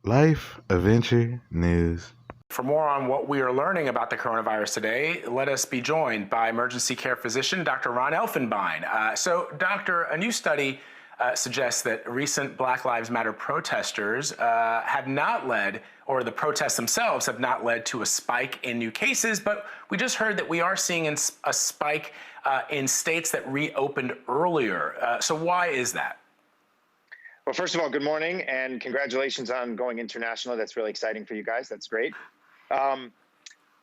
Life Adventure News. For more on what we are learning about the coronavirus today, let us be joined by emergency care physician Dr. Ron Elfenbein. Doctor, a new study suggests that recent Black Lives Matter protesters have not led, or the protests themselves have not led to a spike in new cases, but we just heard that we are seeing a spike in states that reopened earlier. So why is that? Well, first of all, good morning and congratulations on going international. That's really exciting for you guys. That's great.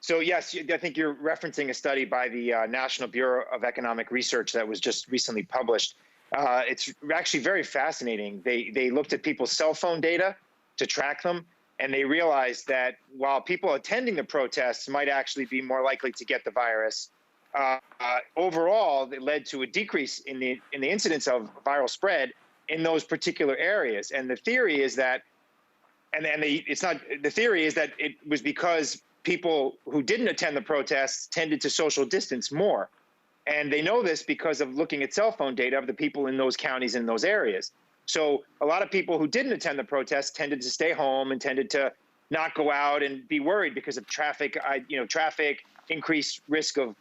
So yes, I think you're referencing a study by the National Bureau of Economic Research that was just recently published. It's actually very fascinating. They looked at people's cell phone data to track them, and they realized that while people attending the protests might actually be more likely to get the virus, overall, it led to a decrease in the incidence of viral spread in those particular areas. And the theory is that, the theory is that it was because people who didn't attend the protests tended to social distance more. And they know this because of looking at cell phone data of the people in those counties and those areas. So a lot of people who didn't attend the protests tended to stay home and tended to not go out and be worried because of traffic, increased risk of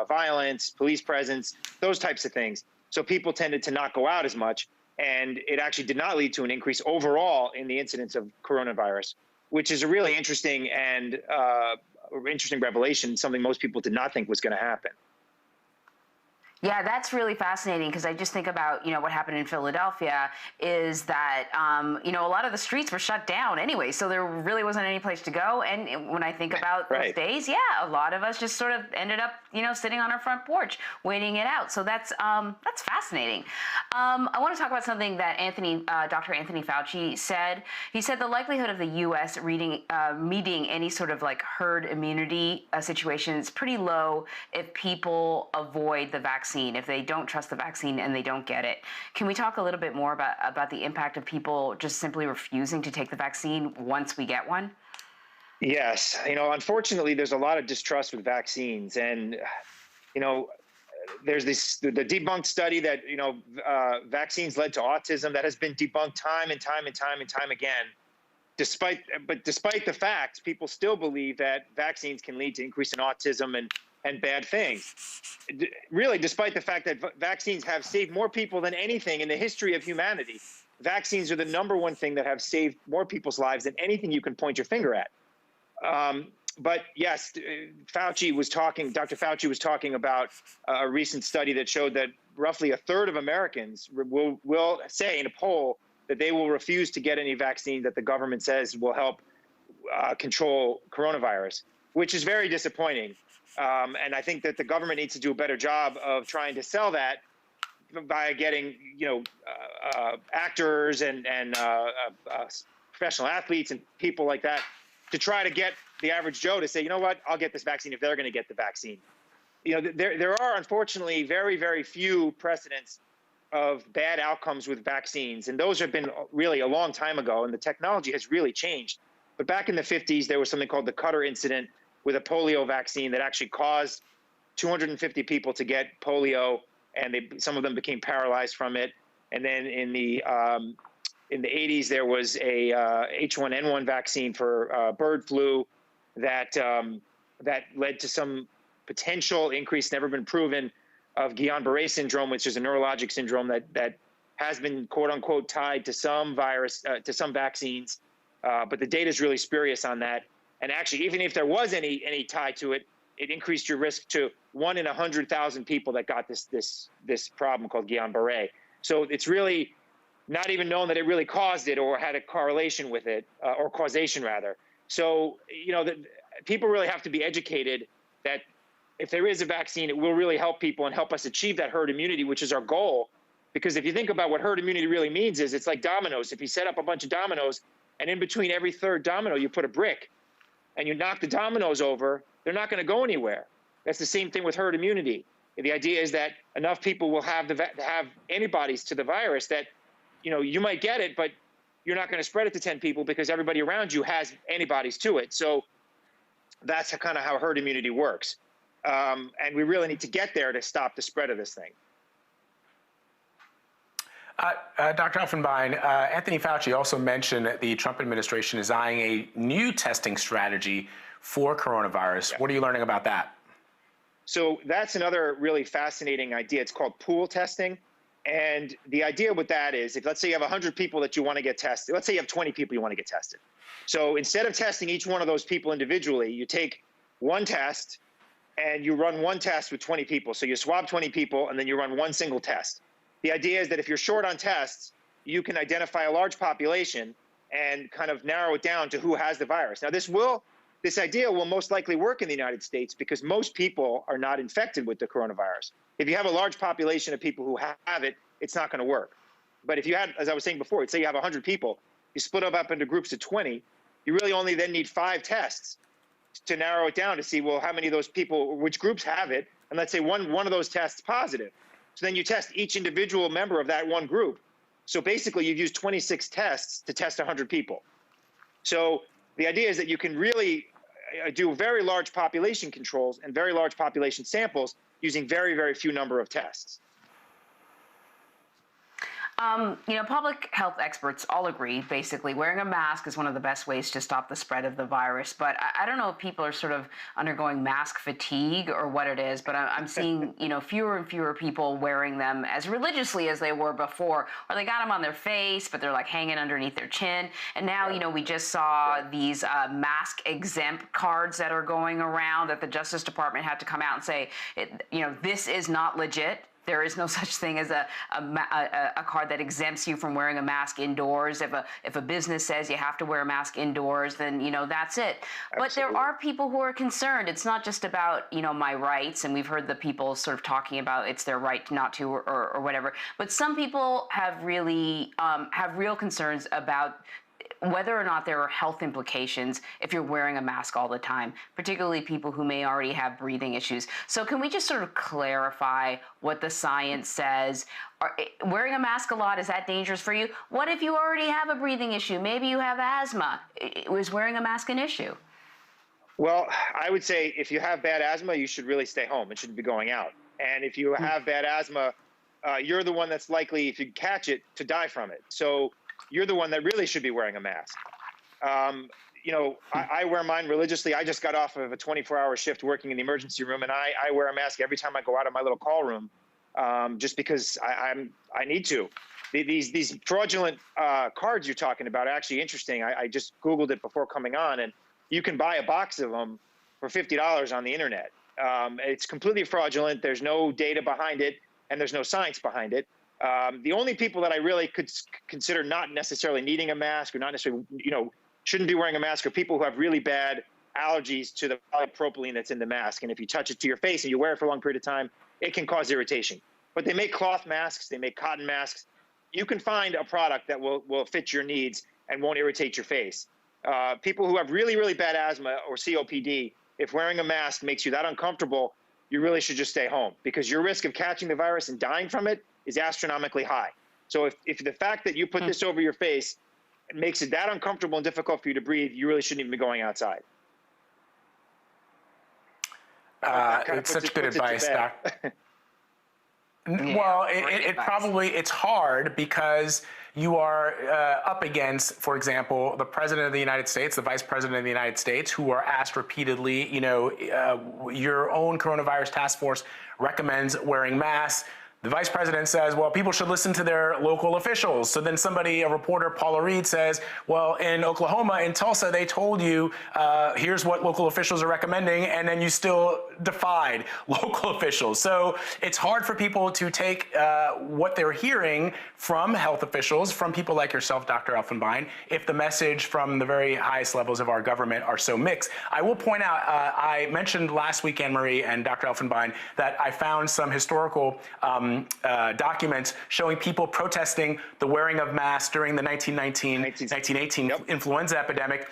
violence, police presence, those types of things. So people tended to not go out as much. And it actually did not lead to an increase overall in the incidence of coronavirus, which is a really interesting and interesting revelation, something most people did not think was going to happen. Yeah, that's really fascinating because I just think about, what happened in Philadelphia is that, a lot of the streets were shut down anyway, so there really wasn't any place to go. And when I think about those days, yeah, a lot of us just sort of ended up, sitting on our front porch waiting it out. So that's fascinating. I want to talk about something that Dr. Anthony Fauci said. He said the likelihood of the U.S. meeting any sort of like herd immunity situation is pretty low if people avoid the vaccine, if they don't trust the vaccine and they don't get it. Can we talk a little bit more about the impact of people just simply refusing to take the vaccine once we get one? Yes. Unfortunately, there's a lot of distrust with vaccines. And, there's the debunked study that, vaccines led to autism. That has been debunked time and time and time and time again. Despite the fact, people still believe that vaccines can lead to increase in autism and bad things. Really, despite the fact that vaccines have saved more people than anything in the history of humanity, vaccines are the number one thing that have saved more people's lives than anything you can point your finger at. But yes, Dr. Fauci was talking about a recent study that showed that roughly a third of Americans will say in a poll that they will refuse to get any vaccine that the government says will help control coronavirus, which is very disappointing. And I think that the government needs to do a better job of trying to sell that by getting, actors and professional athletes and people like that to try to get the average Joe to say, you know what, I'll get this vaccine if they're going to get the vaccine. There are unfortunately very, very few precedents of bad outcomes with vaccines, and those have been really a long time ago, and the technology has really changed. But back in the 50s, there was something called the Cutter incident with a polio vaccine that actually caused 250 people to get polio, and some of them became paralyzed from it. And then in the 80s, there was a H1N1 vaccine for bird flu that led to some potential increase, never been proven, of Guillain-Barré syndrome, which is a neurologic syndrome that has been quote unquote tied to some virus, to some vaccines. But the data is really spurious on that. And actually, even if there was any tie to it, it increased your risk to 1 in 100,000 people that got this problem called Guillain-Barré. So it's really not even known that it really caused it or had a correlation with it, or causation rather. So, people really have to be educated that if there is a vaccine, it will really help people and help us achieve that herd immunity, which is our goal. Because if you think about what herd immunity really means, is it's like dominoes. If you set up a bunch of dominoes and in between every third domino, you put a brick and you knock the dominoes over, they're not going to go anywhere. That's the same thing with herd immunity. The idea is that enough people will have antibodies to the virus that, you might get it, but you're not going to spread it to 10 people because everybody around you has antibodies to it. So that's kind of how herd immunity works. And we really need to get there to stop the spread of this thing. Dr. Elfenbein, Anthony Fauci also mentioned that the Trump administration is eyeing a new testing strategy for coronavirus. Yeah. What are you learning about that? So that's another really fascinating idea. It's called pool testing. And the idea with that is, if let's say you have 100 people that you want to get tested, let's say you have 20 people you want to get tested. So instead of testing each one of those people individually, you take one test and you run one test with 20 people. So you swab 20 people and then you run one single test. The idea is that if you're short on tests, you can identify a large population and kind of narrow it down to who has the virus. Now, this idea will most likely work in the United States because most people are not infected with the coronavirus. If you have a large population of people who have it, it's not going to work. But if you had, as I was saying before, let's say you have 100 people, you split them up into groups of 20, you really only then need 5 tests to narrow it down to see, well, how many of those people, which groups have it, and let's say one of those tests positive. So then you test each individual member of that one group. So basically, you've used 26 tests to test 100 people. So the idea is that you can really do very large population controls and very large population samples using very, very few number of tests. Public health experts all agree, basically, wearing a mask is one of the best ways to stop the spread of the virus. But I don't know if people are sort of undergoing mask fatigue or what it is, but I'm seeing, fewer and fewer people wearing them as religiously as they were before, or they got them on their face, but they're like hanging underneath their chin. And now, we just saw these mask exempt cards that are going around that the Justice Department had to come out and say, this is not legit. There is no such thing as a card that exempts you from wearing a mask indoors. If a business says you have to wear a mask indoors, then that's it. Absolutely. But there are people who are concerned. It's not just about my rights, and we've heard the people sort of talking about it's their right not to or whatever. But some people have really have real concerns about whether or not there are health implications if you're wearing a mask all the time, particularly people who may already have breathing issues. So can we just sort of clarify what the science says? Wearing a mask a lot, is that dangerous for you? What if you already have a breathing issue? Maybe you have asthma. Is wearing a mask an issue? Well, I would say if you have bad asthma, you should really stay home. It shouldn't be going out. And if you have bad asthma, you're the one that's likely, if you catch it, to die from it. So you're the one that really should be wearing a mask. I wear mine religiously. I just got off of a 24-hour shift working in the emergency room, and I wear a mask every time I go out of my little call room, just because I need to. These fraudulent cards you're talking about are actually interesting. I just Googled it before coming on, and you can buy a box of them for $50 on the internet. It's completely fraudulent. There's no data behind it, and there's no science behind it. The only people that I really could consider not necessarily needing a mask or not necessarily, shouldn't be wearing a mask are people who have really bad allergies to the polypropylene that's in the mask. And if you touch it to your face and you wear it for a long period of time, it can cause irritation. But they make cloth masks, they make cotton masks. You can find a product that will fit your needs and won't irritate your face. People who have really, really bad asthma or COPD, if wearing a mask makes you that uncomfortable, you really should just stay home, because your risk of catching the virus and dying from it is astronomically high. So if the fact that you put this over your face makes it that uncomfortable and difficult for you to breathe, you really shouldn't even be going outside. It's such good advice, Doc. Well, it's hard because you are up against, for example, the President of the United States, the Vice President of the United States, who are asked repeatedly, your own coronavirus task force recommends wearing masks. The vice president says, well, people should listen to their local officials. So then a reporter, Paula Reed, says, well, in Oklahoma, in Tulsa, they told you, here's what local officials are recommending, and then you still defied local officials. So it's hard for people to take what they're hearing from health officials, from people like yourself, Dr. Elfenbein, if the message from the very highest levels of our government are so mixed. I will point out, I mentioned last week, Anne-Marie and Dr. Elfenbein, that I found some historical documents showing people protesting the wearing of masks during the 1918 Yep. influenza epidemic.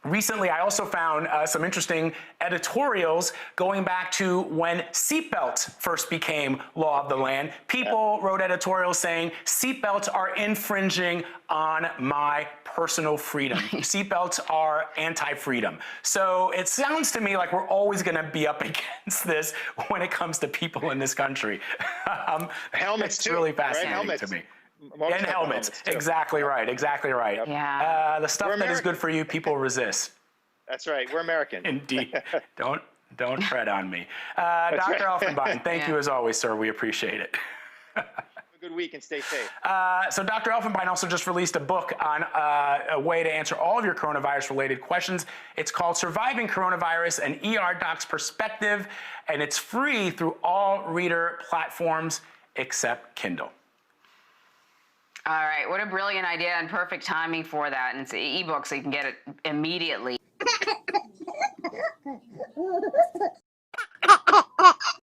Recently, I also found some interesting editorials going back to when seatbelts first became law of the land. People wrote editorials saying, seatbelts are infringing on my personal freedom. Seatbelts are anti-freedom. So it sounds to me like we're always going to be up against this when it comes to people in this country. Helmets it's too, really right? fascinating Helmets. to me. And motorcycle helmets. too. Exactly right. Exactly right. Yep. Yeah. The stuff We're that is American. good for you, people resist. That's right. We're American. Indeed. Don't tread on me. Dr. right. Elfenbein, thank you as always, sir. We appreciate it. Have a good week and stay safe. So Dr. Elfenbein also just released a book on a way to answer all of your coronavirus-related questions. It's called Surviving Coronavirus, an ER Doc's Perspective, and it's free through all reader platforms except Kindle. All right. What a brilliant idea and perfect timing for that. And it's an ebook, so you can get it immediately.